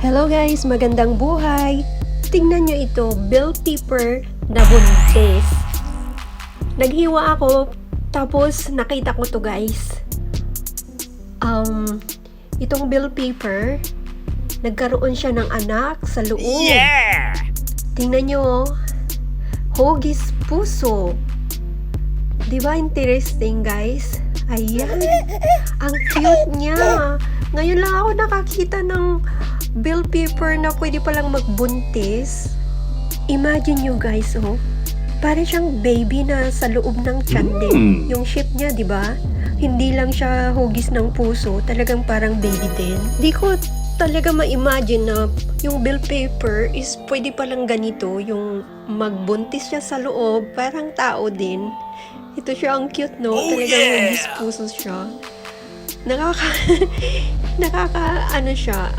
Hello guys, magandang buhay! Tingnan nyo ito, bell pepper na buntis. Naghiwa ako, tapos nakita ko to guys. Itong bell pepper, nagkaroon siya ng anak sa loob. Yeah! Tingnan nyo, hugis puso. Diba interesting guys? Ayan, ang cute niya. Ngayon lang ako nakakita ng bell pepper na pwede palang magbuntis. Imagine nyo guys, oh. Parang siyang baby na sa loob ng tiyan din. Yung shape niya, di ba? Hindi lang siya hugis ng puso, talagang parang baby din. Di ko talaga ma-imagine na yung bell pepper is pwede palang ganito, yung magbuntis siya sa loob, parang tao din. Ito siya, ang cute, no? Oh, Talagang yeah! hugis puso siya. Nakaka ano siya,